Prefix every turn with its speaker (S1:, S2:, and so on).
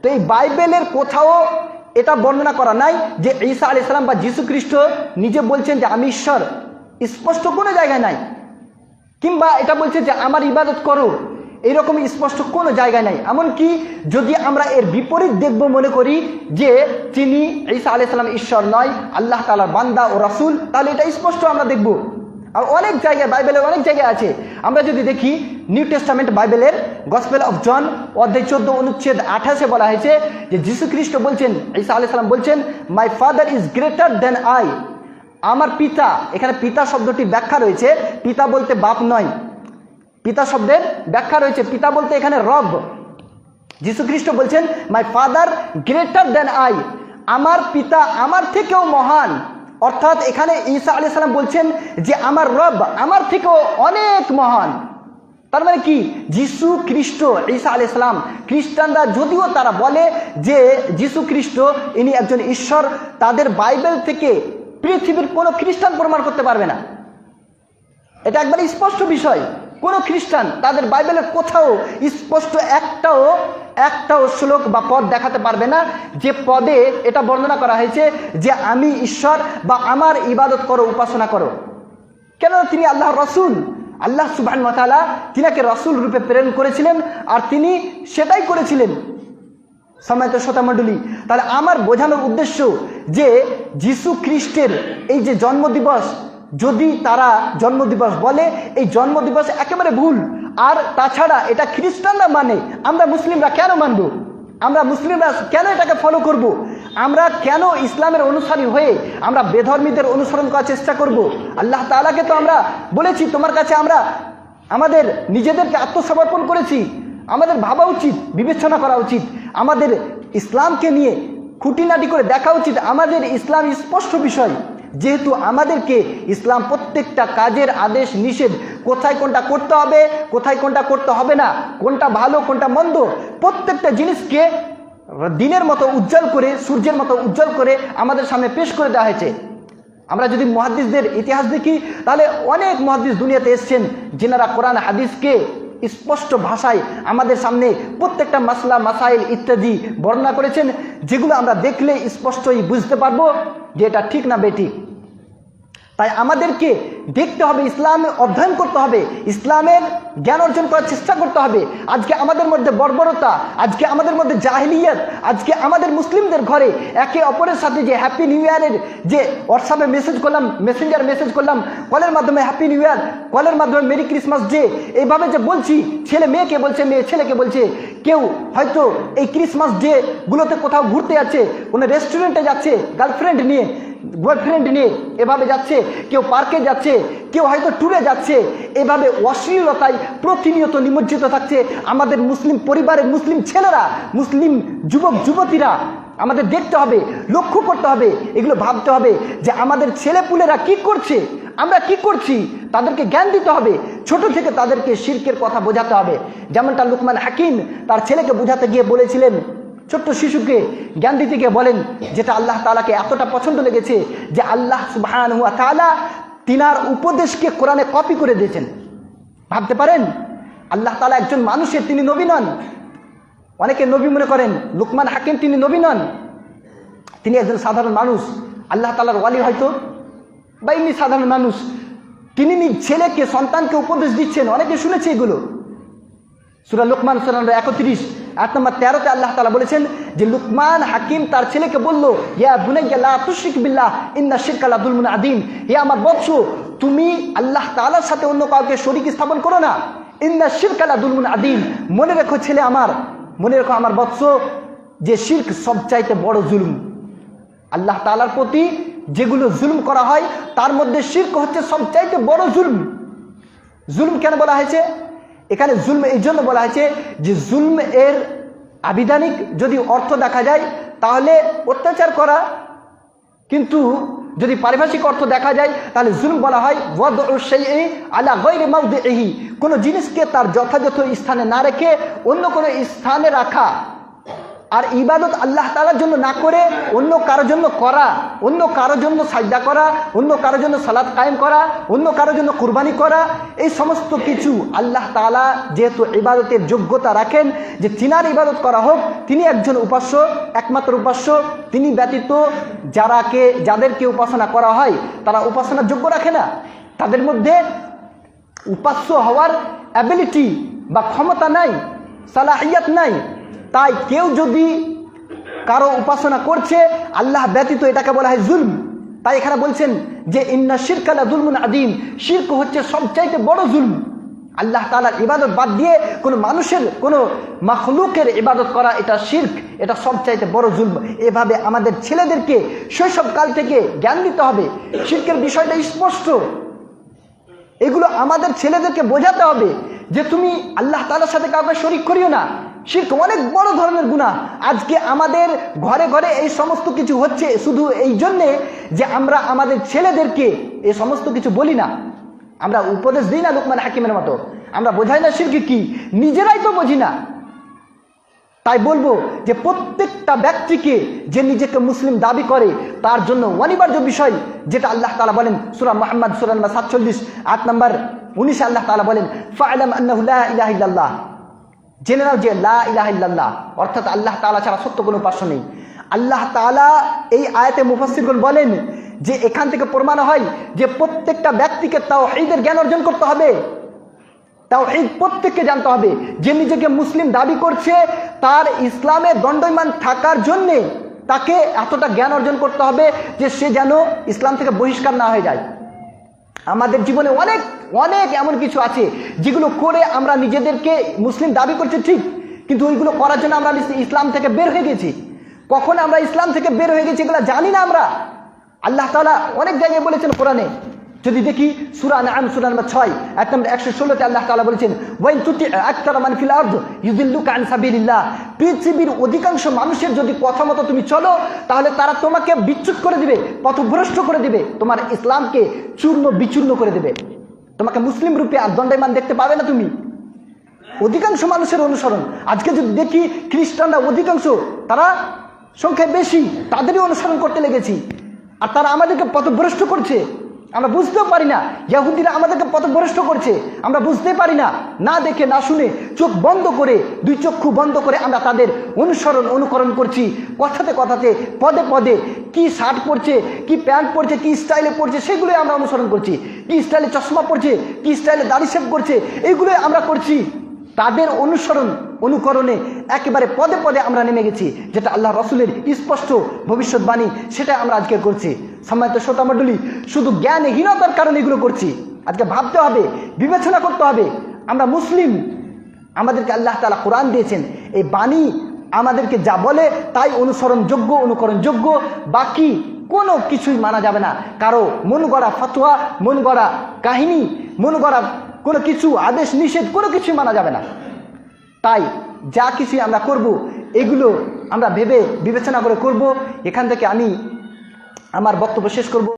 S1: তো এই বাইবেলের কোথাও এটা বর্ণনা করা নাই যে ঈসা আলাইহিস সালাম বা যীশু খ্রিস্ট নিজে বলছেন যে আমি ঈশ্বর, স্পষ্ট কোনো জায়গায় নাই। কিংবা এটা বলছে যে আমার ইবাদত করো, এইরকম স্পষ্ট কোনো জায়গায় নাই। এমনকি যদি আমরা এর বিপরীত দেখব, মনে করি যে তিনি ঈসা আলাইহিস সালাম ঈশ্বর নয়, আল্লাহ তাআলার বান্দা ও রাসূল, তাহলে এটা স্পষ্ট আমরা দেখব। আর অনেক জায়গায় বাইবেলের অনেক জায়গায় আছে। আমরা যদি দেখি নিউ টেস্টামেন্ট বাইবেলের গসপেল অফ জন অধ্যায় 14 অনুচ্ছেদ 28 বলা হয়েছে যে যীশু খ্রিস্ট বলছেন, ঈসা আলাইহিস সালাম বলছেন, my father is greater than I. আমার পিতা, এখানে পিতা শব্দটি ব্যাখ্যা রয়েছে, পিতা বলতে বাপ নয়, পিতা শব্দের ব্যাখ্যা রয়েছে, পিতা বলতে এখানে রব। যীশু খ্রিস্ট বলছেন my father greater than I, আমার পিতা আমার থেকেও মহান। অর্থাৎ এখানে ঈসা আলাইহিস সালাম বলছেন যে আমার রব আমার থেকেও অনেক মহান। তার মানে কি, যীশু খ্রিস্ট, ঈসা আলাইহিস সালাম, খ্রিস্টানরা যদিও তারা বলে যে যীশু খ্রিস্ট ইনি একজন ঈশ্বর, তাদের বাইবেল থেকে পৃথিবীর কোনো খ্রিস্টান প্রমাণ করতে পারবে না। এটা একবারে স্পষ্ট বিষয়। কোনো খ্রিস্টান তাদের বাইবেলের কোথাও স্পষ্ট একটাও শ্লোক বা পদ দেখাতে পারবে না যে পদে এটা বর্ণনা করা হয়েছে যে আমি ঈশ্বর বা আমার ইবাদত করো, উপাসনা করো। কেন? তিনি আল্লাহর রাসূল, আল্লাহ সুবহানাহু ওয়া তাআলা তিনাকে রাসূল রূপে প্রেরণ করেছিলেন, আর তিনি সেটাই করেছিলেন। সম্মানিত শ্রোতামণ্ডলী, তাহলে আমার বোঝানোর উদ্দেশ্য যে যীশু খ্রিস্টের এই যে জন্মদিবস, যদি তারা জন্মদিবস বলে, এই জন্মদিবস একেবারে ভুল। আর তাছাড়া এটা খ্রিস্টানরা মানে, আমরা মুসলিমরা কেন মানব? আমরা মুসলিমরা কেন এটাকে ফলো করব? আমরা কেন ইসলামের অনুসারী হয়ে আমরা বেধর্মীদের অনুসরণ করার চেষ্টা করব? আল্লাহ তাআলাকে তো আমরা বলেছি তোমার কাছে আমরা আমাদের নিজেদেরকে আত্মসমর্পণ করেছি। আমাদের ভাবা উচিত, বিবেচনা করা উচিত, আমাদের ইসলামকে নিয়ে খুঁটিনাটি করে দেখা উচিত। আমাদের ইসলাম স্পষ্ট বিষয়, যেহেতু আমাদেরকে ইসলাম প্রত্যেকটা কাজের আদেশ নিষেধ, কোথায় কোনটা করতে হবে, কোথায় কোনটা করতে হবে না, কোনটা ভালো কোনটা মন্দ, প্রত্যেকটা জিনিসকে দিনের মতো উজ্জ্বল করে, সূর্যের মতো উজ্জ্বল করে আমাদের সামনে পেশ করে দেওয়া হয়েছে। আমরা যদি মুহাদ্দিসদের ইতিহাস দেখি, তাহলে অনেক মুহাদ্দিস দুনিয়াতে এসেছেন যিনারা কোরআন হাদিসকে স্পষ্ট ভাষায় আমাদের সামনে প্রত্যেকটা মাসলা মাসাইল ইত্যাদি বর্ণনা করেছেন, যেগুলো আমরা দেখলে স্পষ্টই বুঝতে পারবো যে এটা ঠিক না বেঠিক। তাই আমাদেরকে দেখতে হবে, ইসলাম অধ্যয়ন করতে হবে, ইসলামের জ্ঞান অর্জন করার চেষ্টা করতে হবে। আজকে আমাদের মধ্যে বর্বরতা, আজকে আমাদের মধ্যে জাহিলিয়াত, আজকে আমাদের মুসলিমদের ঘরে একে অপরের সাথে যে হ্যাপি নিউ ইয়ারের যে হোয়াটসঅ্যাপে মেসেজ করলাম, মেসেঞ্জার মেসেজ করলাম, কলের মাধ্যমে হ্যাপি নিউ ইয়ার, কলের মাধ্যমে মেরি ক্রিসমাস ডে, এইভাবে যে বলছি, ছেলে মেয়েকে বলছে, মেয়ে ছেলেকে বলছে, কেউ হয়তো এই ক্রিসমাস ডে গুলোতে কোথাও ঘুরতে যাচ্ছে, কোনো রেস্টুরেন্টে যাচ্ছে গার্লফ্রেন্ড নিয়ে, বয়ফ্রেন্ড নিয়ে এভাবে যাচ্ছে, কেউ পার্কে যাচ্ছে, কেউ হয়তো ট্যুরে যাচ্ছে, এভাবে অশ্লীলতায় প্রতিনিয়ত নিমজ্জিত থাকছে আমাদের মুসলিম পরিবারের মুসলিম ছেলেরা, মুসলিম যুবক যুবতীরা। আমাদের দেখতে হবে, লক্ষ্য করতে হবে, এগুলো ভাবতে হবে যে আমাদের ছেলেপুলেরা কি করছে, আমরা কি করছি, তাদেরকে জ্ঞান দিতে হবে। ছোট থেকে তাদেরকে শিরকের কথা বোঝাতে হবে। যেমনটা লুকমান হাকিম তার ছেলেকে বোঝাতে গিয়ে বলেছিলেন, ছোট্ট শিশুকে জ্ঞান দিতে গিয়ে বলেন, যেটা আল্লাহ তাআলাকে এতটা পছন্দ লেগেছে যে আল্লাহ সুবহানাহু ওয়া তাআলা তিনার উপদেশকে কোরআনে কপি করে দিয়েছেন। ভাবতে পারেন, আল্লাহ তাআলা একজন মানুষের, তিনি নবী নন। অনেকে নবী মনে করেন, লুকমান হাকিম তিনি নবী নন, তিনি একজন সাধারণ মানুষ, আল্লাহ তাআলার ওয়ালি হয়তো, বা এমনি সাধারণ মানুষ। তিনি নিজ ছেলেকে, সন্তানকে উপদেশ দিচ্ছেন। অনেকে শুনেছে এগুলো। সূরা লুকমান সূরা 31 আয়াত নম্বর 13-তে আল্লাহ তাআলা বলেছেন যে লুকমান হাকিম তার ছেলেকে বলল, ইয়া বুনাইয়া লা তুশরিক বিল্লাহ ইন্না শিরকা লা যুলমুন আযীম, হে আমার বৎস, তুমি আল্লাহ তাআলার সাথে অন্য কাউকে শরীক স্থাপন করো না। ইন্না শিরকা লা যুলমুন আযীম, মনে রেখো ছেলে আমার, মনে রেখো আমার বৎস, যে শিরক সবচাইতে বড় জুলুম। আল্লাহ তাআলার প্রতি যেগুলো জুলুম করা হয় তার মধ্যে শিরক হচ্ছে সবচাইতে বড় জুলুম। জুলুম কেন বলা হয়েছে? এখানে জুলম এই জন্য বলা হয়েছে যে জুলম এর আবিধানিক যদি অর্থ দেখা যায় তাহলে অত্যাচার করা, কিন্তু যদি পারিভাষিক অর্থ দেখা যায় তাহলে জুলম বলা হয় ওয়াদউ শাইই আলা গায়রি মাওদিহি, কোনো জিনিসকে তার যথাযথ স্থানে না রেখে অন্য কোনো স্থানে রাখা। আর ইবাদত আল্লাহ তাআলার জন্য না করে অন্য কারোর জন্য করা, অন্য কারোর জন্য সাজদা করা, অন্য কারোর জন্য সালাত কায়েম করা, অন্য কারোর জন্য কুরবানি করা, এই সমস্ত কিছু আল্লাহ তাআলা যেহেতু ইবাদতের যোগ্যতা রাখেন যে তিনার ইবাদত করা হোক, তিনি একজন উপাস্য, একমাত্র উপাস্য, তিনি ব্যতীত যাদেরকে উপাসনা করা হয় তারা উপাসনার যোগ্য রাখে না, তাদের মধ্যে উপাস্য হওয়ার অ্যাবিলিটি বা ক্ষমতা নাই, সালাহিয়াত নাই। তাই কেউ যদি কারো উপাসনা করছে আল্লাহ ব্যতীত, এটাকে বলা হয় জুলম। তাই এখানে বলছেন যে ইন্না শিরকা লা যুলমুন আযীম, শিরক হচ্ছে সবচাইতে বড় জুলম। আল্লাহ তাআলার ইবাদত বাদ দিয়ে কোনো মানুষের, কোনো মাখলুকের ইবাদত করা, এটা শিরক, এটা সবচাইতে বড় জুলম। এভাবে আমাদের ছেলেদেরকে শৈশবকাল থেকে জ্ঞান দিতে হবে। শিরকের বিষয়টা স্পষ্ট, এগুলো আমাদের ছেলেদেরকে বোঝাতে হবে যে তুমি আল্লাহ তাআলার সাথে কাউকে শরীক করিও না। শিরক অনেক বড় ধরনের গুনাহ। আজকে আমাদের ঘরে ঘরে এই সমস্ত কিছু হচ্ছে শুধু এই জন্যে যে আমরা আমাদের ছেলেদেরকে এই সমস্ত কিছু বলি না, আমরা উপদেশ দিই না লুকমান হাকিমের মতো, আমরা বোঝাই না শিরক কি, নিজেরাই তো বুঝি না। তাই বলবো যে প্রত্যেকটা ব্যক্তিকে যে নিজেকে মুসলিম দাবি করে তার জন্য অনিবার্য বিষয়, যেটা আল্লাহ তাআলা বলেন সূরা মুহাম্মদ সূরা নম্বর 47 আয়াত নম্বর 19, আল্লাহ তাআলা বলেন ফা'লাম আন্নাহু লা ইলাহা ইল্লাল্লাহ, জেনে নাও যে লা ইলাহা ইল্লাল্লাহ অর্থাৎ আল্লাহ তাআলা ছাড়া সত্য কোনো উপাস্য নেই। আল্লাহ তাআলা এই আয়াতে মুফাসসিরগণ বলেন যে এখান থেকে প্রমাণ হয় যে প্রত্যেকটা ব্যক্তিকে তাওহীদের জ্ঞান অর্জন করতে হবে, তাওহীদ প্রত্যেককে জানতে হবে। যে নিজেকে মুসলিম দাবি করছে তার ইসলামে দণ্ডায়মান থাকার জন্যে তাকে এতটা জ্ঞান অর্জন করতে হবে যে সে যেন ইসলাম থেকে বহিষ্কার না হয়ে যায়। আমাদের জীবনে অনেক অনেক এমন কিছু আছে যেগুলো করে আমরা নিজেদেরকে মুসলিম দাবি করছি ঠিক, কিন্তু ওইগুলো করার জন্য আমরা ইসলাম থেকে বের হয়ে গেছি। কখন আমরা ইসলাম থেকে বের হয়ে গেছি এগুলো জানি না আমরা। আল্লাহ তাআলা অনেক জায়গায় বলেছেন কোরআনে, যদি দেখি সূরা আনআম সূরা নম্বর 6 আয়াত নম্বর 116 আল্লাহ তাআলা বলেছেন ওয়াইন তুতি আকতার মান ফিল আরদ ইউযিল্লুকা আন সাবিলিল্লাহ, পৃথিবীর অধিকাংশ মানুষের যদি কথা মতো তুমি চলো তাহলে তারা তোমাকে বিচ্যুত করে দিবে, পথভ্রষ্ট করে দিবে, তোমার ইসলামকে চূর্ণ বিচূর্ণ করে দিবে, তোমাকে মুসলিম রূপে আর দণ্ডায়মান দেখতে পাবে না তুমি। অধিকাংশ মানুষের অনুসরণ, আজকে যদি দেখি খ্রিস্টানরা অধিকাংশ, তারা সংখ্যায় বেশি, তাদেরই অনুসরণ করতে লেগেছি, আর তারা আমাদেরকে পথভ্রষ্ট করছে, আমরা বুঝতেও পারি না। ইহুদিরা আমাদেরকে পথভ্রষ্ট করছে, আমরা বুঝতেই পারি না, না দেখে না শুনে চোখ বন্ধ করে, দুই চক্ষু বন্ধ করে আমরা তাদের অনুকরণ করছি। কথাতে কথাতে, পদে পদে কি শার্ট পরছে, কি প্যান্ট পরছে, কি স্টাইলে পরছে সেগুলোই আমরা অনুসরণ করছি, কি স্টাইলে চশমা পরছে, কি স্টাইলে দাড়ি শেভ করছে, এইগুলোই আমরা করছি। তাদের অনুকরণে একেবারে পদে পদে আমরা নেমে গেছি, যেটা আল্লাহ রাসূলের স্পষ্ট ভবিষ্যৎবাণী সেটা আমরা আজকে করছি। সম্মানিত শ্রোতা মণ্ডলী, শুধু জ্ঞানহীনতার কারণে এগুলো করছি। আজকে ভাবতে হবে, বিবেচনা করতে হবে, আমরা মুসলিম, আমাদেরকে আল্লাহ তাআলা কোরআন দিয়েছেন, এই বাণী আমাদেরকে যা বলে তাই অনুকরণযোগ্য, বাকি কোনো কিছুই মানা যাবে না। কারো মন গড়া ফতোয়া, মন গড়া কাহিনী, মন গড়া কোনো কিছু আদেশ নিষেধ কোনো কিছুই মানা যাবে না। তাই যা কিছু আমরা করব এগুলো আমরা ভেবে বিবেচনা করে করব। এখান থেকে আমি আমার বক্তব্য শেষ করব।